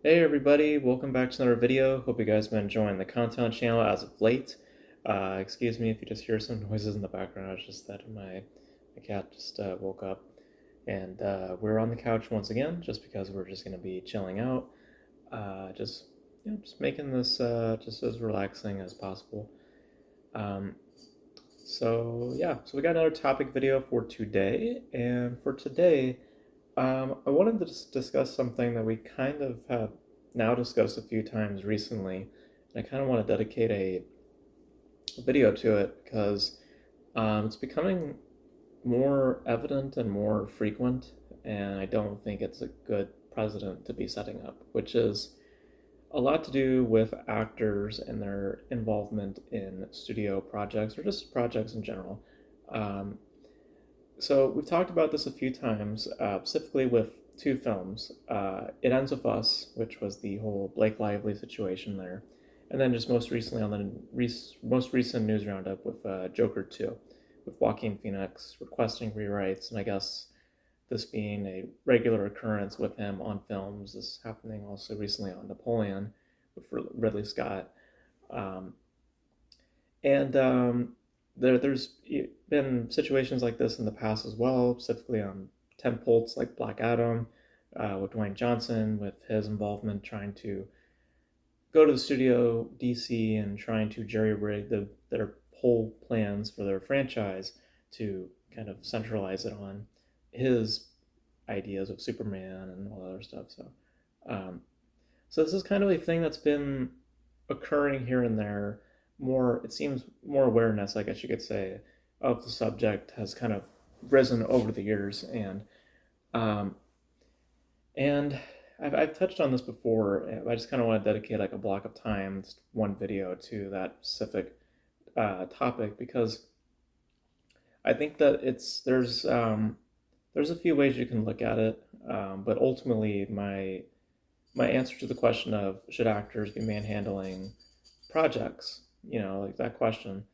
Hey everybody, welcome back to another video. Hope you guys have been enjoying the content channel as of late. Excuse me if you just hear some noises in the background. It's just that my cat just woke up. And we're on the couch once again, just because we're just going to be chilling out. Just making this just as relaxing as possible. Um, so we got another topic video for today. And for today, I wanted to discuss something that we kind of have now discussed a few times recently, and I kind of want to dedicate a video to it because it's becoming more evident and more frequent, and I don't think it's a good precedent to be setting up, which is a lot to do with actors and their involvement in studio projects or just projects in general. Um, so we've talked about this a few times, specifically with two films. It Ends With Us, which was the whole Blake Lively situation there, and then just most recently on the most recent news roundup with Joker 2, with Joaquin Phoenix requesting rewrites, and I guess this being a regular occurrence with him on films. This happening also recently on Napoleon with Ridley Scott. Um, and there's been situations like this in the past as well, specifically on tentpoles like Black Adam, with Dwayne Johnson, with his involvement trying to go to the studio DC and trying to jerry rig their whole plans for their franchise to kind of centralize it on his ideas of Superman and all that other stuff. Um, so this is kind of a thing that's been occurring here and there. More, it seems, more awareness, I guess you could say, of the subject has kind of risen over the years, um, and I've touched on this before. I just kind of want to dedicate like a block of time, just one video to that specific topic because I think that there's a few ways you can look at it, but ultimately my answer to the question of should actors be manhandling projects, like that question,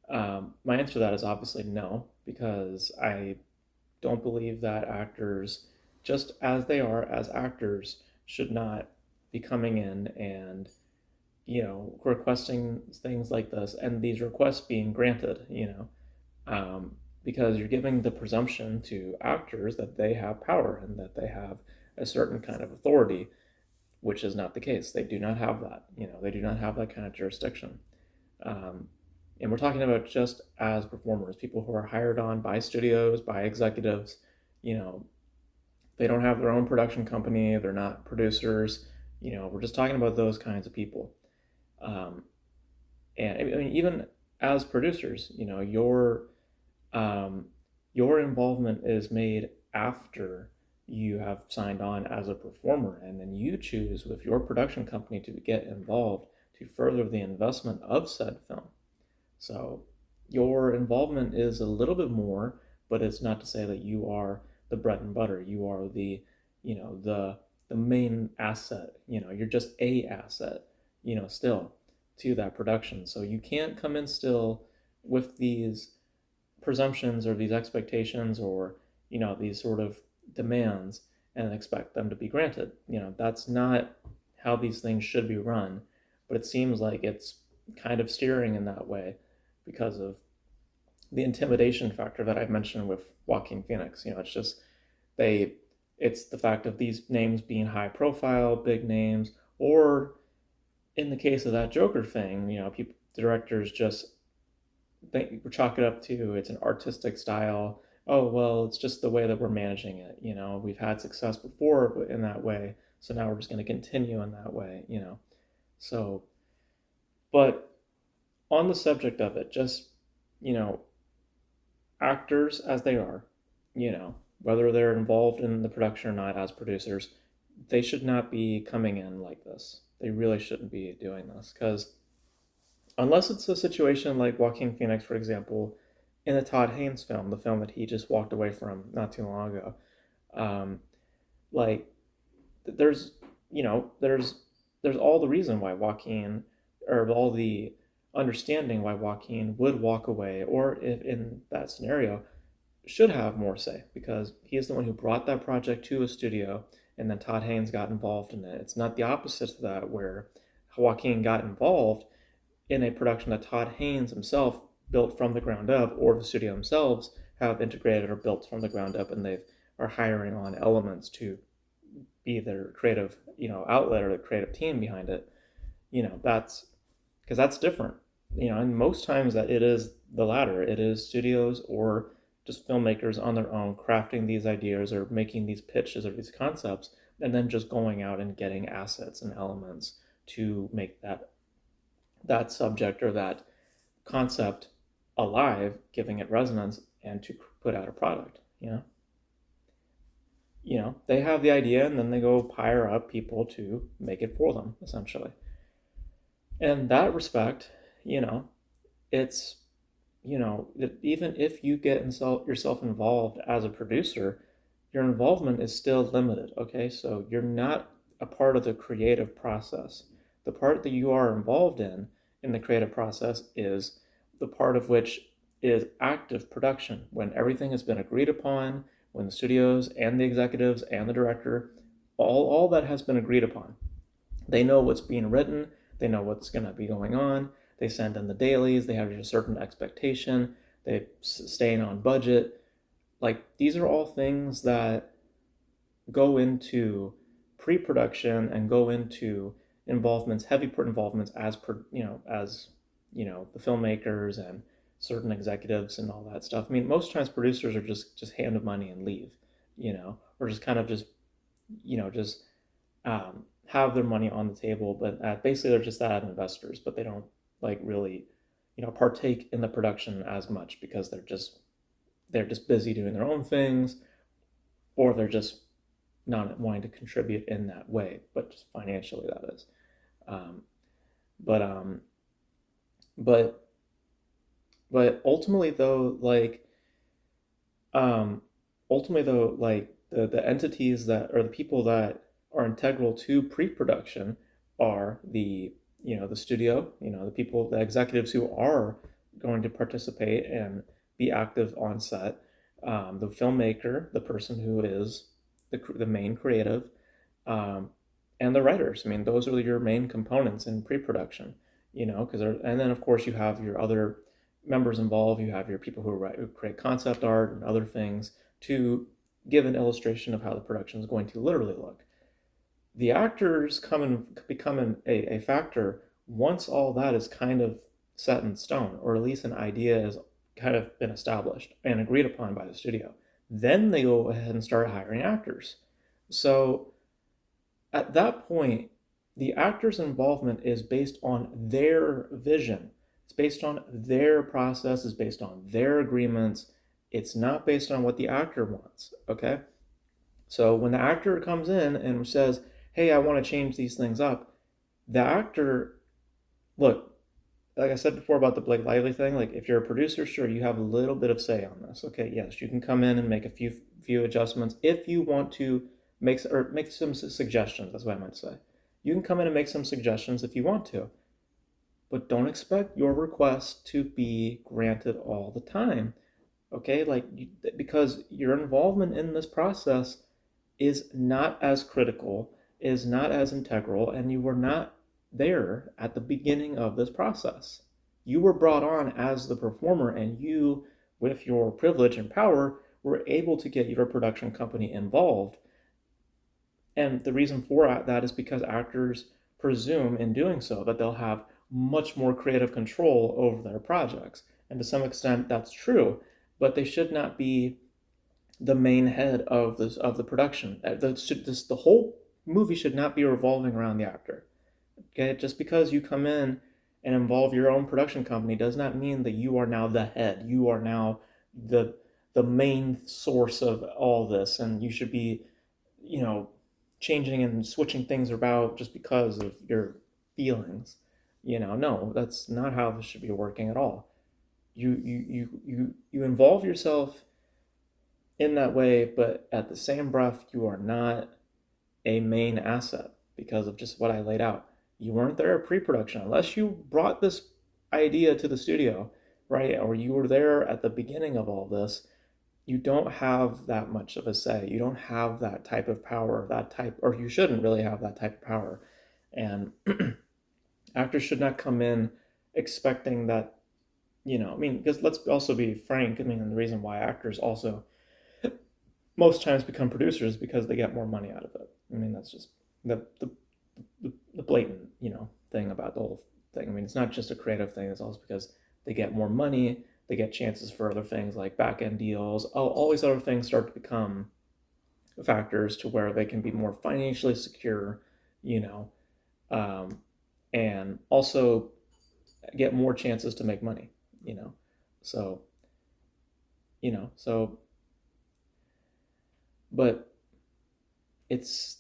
my answer to that is obviously no, because I don't believe that actors, just as they are as actors, should not be coming in and, requesting things like this and these requests being granted, because you're giving the presumption to actors that they have power and that they have a certain kind of authority, which is not the case. They do not have that. They do not have that kind of jurisdiction. Um, and we're talking about just as performers, people who are hired on by studios, by executives. You know, they don't have their own production company. They're not producers. We're just talking about those kinds of people. Um, and I mean, even as producers, um, your involvement is made after you have signed on as a performer, and then you choose with your production company to get involved to further the investment of said film. So your involvement is a little bit more, but it's not to say that you are the bread and butter. You are the main asset. You're just a asset, still to that production. So you can't come in still with these presumptions or these expectations or these sort of demands and expect them to be granted. That's not how these things should be run, but it seems like it's kind of steering in that way because of the intimidation factor that I mentioned with Joaquin Phoenix. It's just they it's the fact of these names being high profile, big names, or in the case of that Joker thing, people, directors just think chalk it up to it's an artistic style. Oh well, it's just the way that we're managing it. We've had success before in that way, so now we're just going to continue in that way. So, but on the subject of it, just you know, actors as they are, whether they're involved in the production or not as producers, they should not be coming in like this. They really shouldn't be doing this because unless it's a situation like Joaquin Phoenix, for example, in the Todd Haynes film, the film that he just walked away from not too long ago, um, like there's there's all the reason why Joaquin, or all the understanding why Joaquin would walk away, or if in that scenario should have more say because he is the one who brought that project to a studio and then Todd Haynes got involved in it. It's not the opposite of that, where Joaquin got involved in a production that Todd Haynes himself built from the ground up, or the studio themselves have integrated or built from the ground up, and they are hiring on elements to be their creative, outlet or the creative team behind it. That's because that's different. And most times that it is the latter. It is studios or just filmmakers on their own crafting these ideas or making these pitches or these concepts, and then just going out and getting assets and elements to make that subject or that concept alive, giving it resonance, and to put out a product. They have the idea, and then they go hire up people to make it for them, essentially. In that respect, you know, it's even if you get yourself involved as a producer, your involvement is still limited. Okay, so you're not a part of the creative process. The part that you are involved in the creative process is the part of which is active production, when everything has been agreed upon, when the studios and the executives and the director, all that has been agreed upon. They know what's being written, they know what's going to be going on, they send in the dailies, they have a certain expectation, they staying on budget. Like, these are all things that go into pre-production and go into involvements, heavy involvements as the filmmakers and certain executives and all that stuff. I mean, most times producers are just hand of money and leave, or just kind of just have their money on the table, but basically they're just that investors, but they don't like really, partake in the production as much because they're just busy doing their own things, or they're just not wanting to contribute in that way, but just financially, that is. Um, but but but um, ultimately though, like the entities that or the people that are integral to pre-production are the studio, the people, the executives who are going to participate and be active on set, the filmmaker, the person who is the main creative, um, and the writers. I mean, those are your main components in pre-production, because and then of course you have your other members involved. You have your people who create concept art and other things to give an illustration of how the production is going to literally look. The actors come and become a factor once all that is kind of set in stone, or at least an idea has kind of been established and agreed upon by the studio. Then they go ahead and start hiring actors. So at that point, the actor's involvement is based on their vision. It's based on their process, it's based on their agreements. It's not based on what the actor wants. Okay? So when the actor comes in and says, "Hey, I want to change these things up," the actor, look, like I said before about the Blake Lively thing, like if you're a producer, sure, you have a little bit of say on this. Okay, yes, you can come in and make a few adjustments if you want to make some suggestions. That's what I meant to say. You can come in and make some suggestions if you want to, but don't expect your request to be granted all the time. Okay, because your involvement in this process is not as critical, is not as integral, and you were not there at the beginning of this process. You were brought on as the performer, and you, with your privilege and power, were able to get your production company involved. And the reason for that is because actors presume in doing so that they'll have much more creative control over their projects. And to some extent, that's true, but they should not be the main head of the production. The whole movie should not be revolving around the actor. Okay, just because you come in and involve your own production company does not mean that you are now the head. You are now the the main source of all this, and you should be, you know, changing and switching things about just because of your feelings. No, that's not how this should be working at all. You involve yourself in that way, but at the same breath, you are not a main asset because of just what I laid out. You weren't there at pre-production unless you brought this idea to the studio, right? Or you were there at the beginning of all this. you don't have that much of a say. You don't have that type of power, or you shouldn't really have that type of power. And actors should not come in expecting that, I mean, because let's also be frank. I mean, the reason why actors also most times become producers is because they get more money out of it. I mean, that's just the blatant, thing about the whole thing. I mean, it's not just a creative thing. It's also because they get more money. They get chances for other things like back end deals. All these other things start to become factors to where they can be more financially secure, you know, um, and also get more chances to make money, you know. So, so, but it's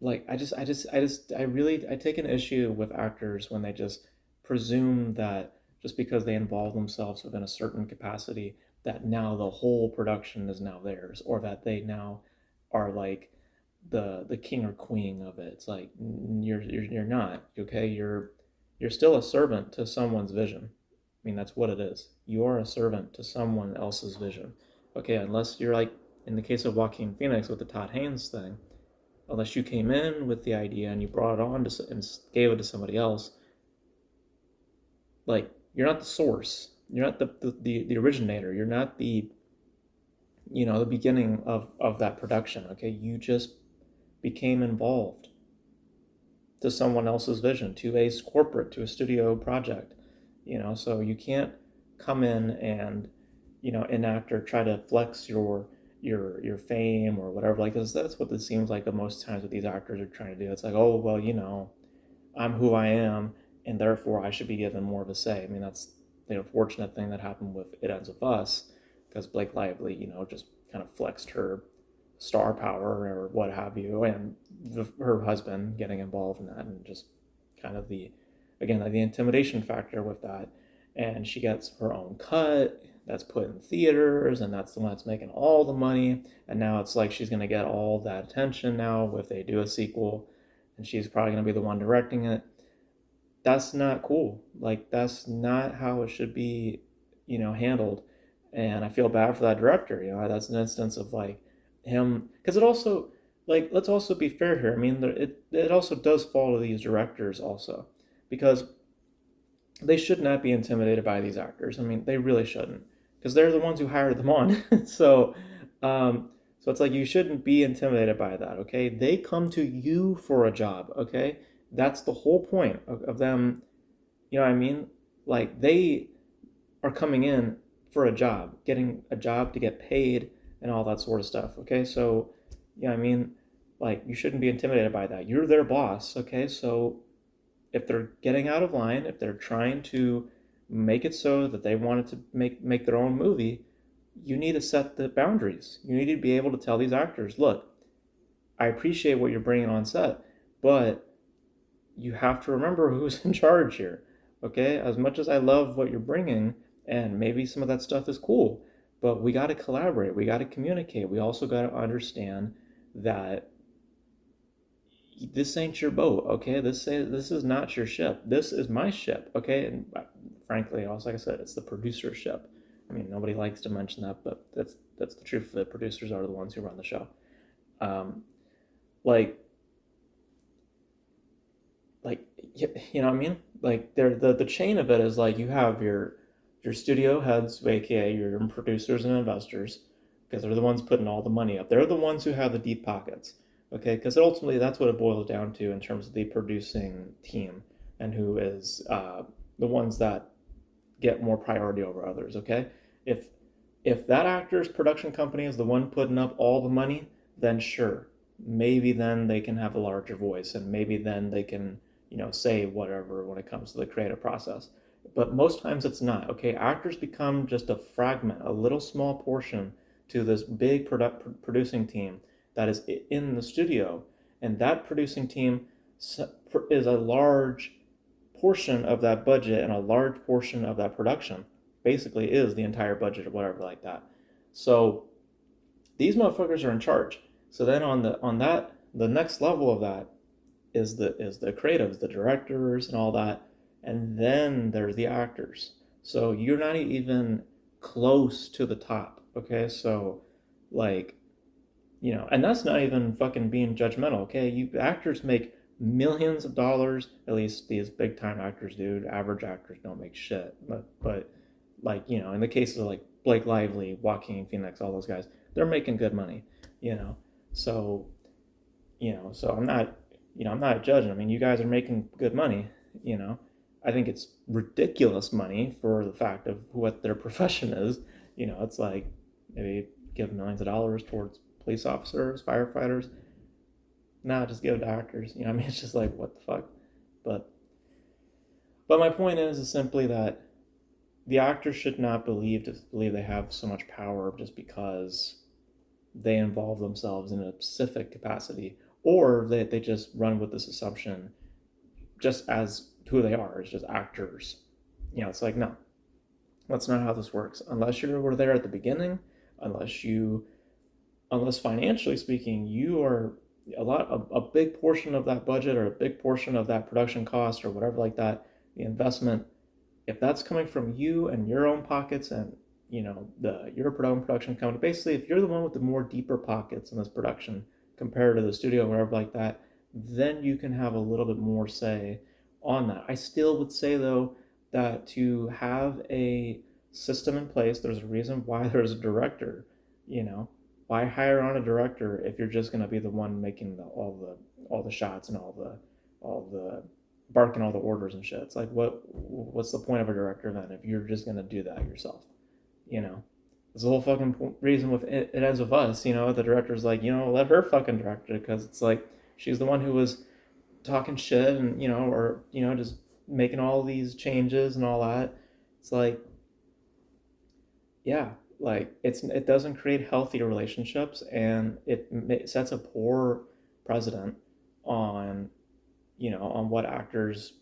like I take an issue with actors when they just presume that just because they involve themselves within a certain capacity that now the whole production is now theirs, or that they now are like the king or queen of it. It's like you're not, okay. You're still a servant to someone's vision. I mean, that's what it is. You are a servant to someone else's vision, okay, unless you're like in the case of Joaquin Phoenix with the Todd Haynes thing. Unless you came in with the idea and you brought it on and gave it to somebody else, like you're not the source. You're not the originator. You're not the beginning of that production. Okay, you just became involved to someone else's vision, to a corporate, to a studio project. So you can't come in and enact or try to flex your fame or whatever. Like that's what it seems like the most times what these actors are trying to do. It's like, oh well, I'm who I am, and therefore I should be given more of a say. I mean, that's the unfortunate thing that happened with It Ends With Us, because Blake Lively, just kind of flexed her star power or what have you, and her husband getting involved in that, and just kind of again, the intimidation factor with that. And she gets her own cut that's put in theaters, and that's the one that's making all the money. And now it's like she's going to get all that attention now if they do a sequel, and she's probably going to be the one directing it. That's not cool. Like, that's not how it should be, handled. And I feel bad for that director. That's an instance of like him, because it also, like, let's also be fair here. I mean, it also does fall to these directors also, because they should not be intimidated by these actors. I mean, they really shouldn't, because they're the ones who hired them on. Um, so it's like you shouldn't be intimidated by that. Okay, they come to you for a job. Okay, that's the whole point of them. You know what I mean? Like they are coming in for a job, getting a job to get paid and all that sort of stuff. Okay, so I mean, like you shouldn't be intimidated by that. You're their boss. Okay, so if they're getting out of line, if they're trying to make it so that they wanted to make their own movie, you need to set the boundaries. You need to be able to tell these actors, look, I appreciate what you're bringing on set, but you have to remember who's in charge here. Okay, as much as I love what you're bringing, and maybe some of that stuff is cool, but we got to collaborate. We got to communicate. We also got to understand that this ain't your boat, okay? This is not your ship. This is my ship, okay? And frankly, also like I said, it's the producer's ship. I mean, nobody likes to mention that, but that's the truth. The producers are the ones who run the show. Um, like like you know what I mean? Like the chain of it is like you have your studio heads, aka your producers and investors, because they're the ones putting all the money up. They're the ones who have the deep pockets. Okay, because ultimately that's what it boils down to in terms of the producing team and who is the ones that get more priority over others. Okay, if if that actor's production company is the one putting up all the money, then sure, maybe then they can have a larger voice, and maybe then they can say whatever when it comes to the creative process. But most times it's not. Okay, actors become just a fragment, a little small portion to this big producing team that is in the studio, and that producing team is a large portion of that budget, and a large portion of that production basically is the entire budget or whatever like that. So these motherfuckers are in charge. So then the next level of that is the creatives, the directors and all that, and then there's the actors. So you're not even close to the top. Okay, so like, and that's not even fucking being judgmental. Okay, you actors make millions of dollars. At least these big time actors do. Average actors don't make shit. But like, in the cases of like Blake Lively, Joaquin Phoenix, all those guys, they're making good money. You know, so so I'm not judging. I mean, you guys are making good money. You know, I think it's ridiculous money for the fact of what their profession is. It's like maybe give millions of dollars towards police officers, firefighters. Nah, just give it to actors. I mean, it's just like what the fuck. But my point is simply that the actors should not believe they have so much power just because they involve themselves in a specific capacity, or they just run with this assumption just as who they are as just actors. It's like, no, that's not how this works. Unless you were there at the beginning, unless you unless financially speaking, you are a big portion of that budget or a big portion of that production cost or whatever like that, the investment, if that's coming from you and your own pockets and your own production company, basically if you're the one with the more deeper pockets in this production compared to the studio or whatever like that, then you can have a little bit more say on that. I still would say though that to have a system in place, there's a reason why there's a director. you know why hire on a director if you're just going to be the one making all the shots and all the barking all the orders and shit? It's like, what's the point of a director then if you're just gonna do that yourself? You know, it's the whole fucking reason with it ends with us. The director's like, let her fucking direct it because it's like she's the one who was talking shit and or just making all these changes and all that. It's like, yeah, like it doesn't create healthy relationships and it sets a poor precedent on on what actors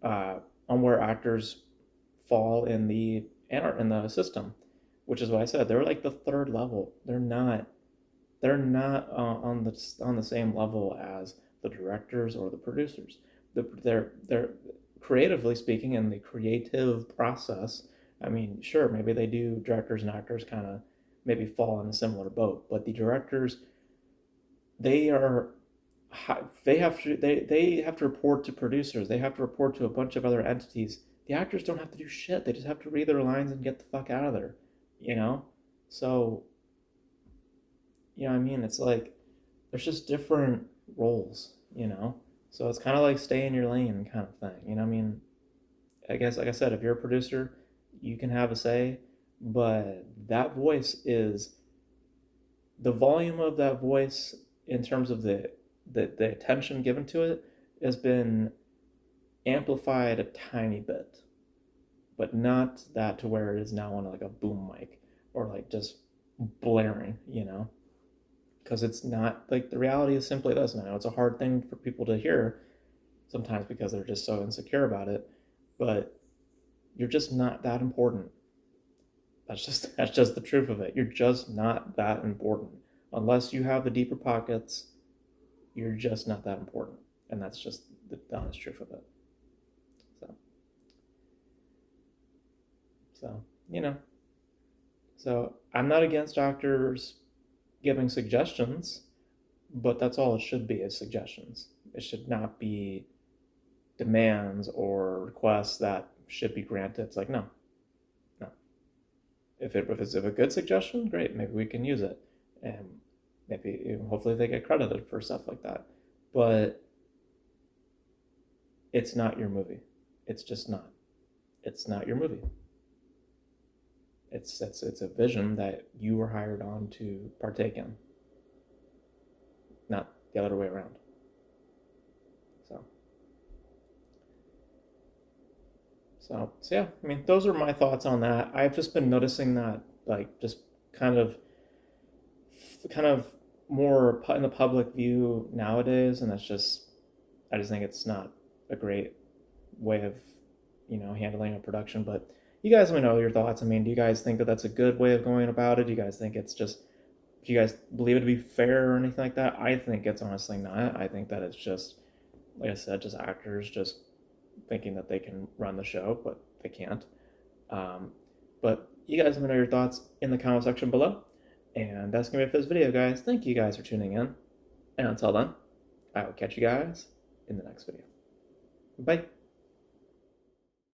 uh, on where actors fall in the system, which is what I said. They're like the third level. They're not on the same level as the directors or the producers. They're creatively speaking in the creative process. I mean, sure, maybe they do. Directors and actors kind of maybe fall in a similar boat, but the directors, they are they have to report to producers. They have to report to a bunch of other entities. The actors don't have to do shit. They just have to read their lines and get the fuck out of there. You know? So, I mean, it's like there's just different roles, So it's kind of like stay in your lane kind of thing. I mean, I guess like I said, if you're a producer, you can have a say, but that voice is the volume of that voice in terms of the attention given to it has been amplified a tiny bit, but not that to where it is now on like a boom mic or like just blaring, because it's not like the reality is simply this. And I know it's a hard thing for people to hear sometimes because they're just so insecure about it, but you're just not that important. That's just the truth of it. You're just not that important unless you have the deeper pockets. You're just not that important, and that's just the honest truth of it. So, so you know, so I'm not against doctors giving suggestions, but that's all it should be is suggestions. It should not be demands or requests that should be granted. It's like, no, no. If it's a good suggestion, great. Maybe we can use it, and maybe hopefully they get credited for stuff like that. But it's not your movie. It's just not. It's not your movie. It's a vision that you were hired on to partake in, not the other way around. So so yeah. I mean, those are my thoughts on that. I've just been noticing that, like, just kind of kind of more in the public view nowadays, and I just think it's not a great way of handling a production. But you guys let me know your thoughts. I mean, do you guys think that that's a good way of going about it? Do you guys think it's just do you guys believe it to be fair or anything like that? I think it's honestly not. I think that it's just, like I said, just actors just thinking that they can run the show, but they can't. Um, but You guys let me know your thoughts in the comment section below. And that's going to be it for this video, guys. Thank you guys for tuning in. And until then, I will catch you guys in the next video. Bye.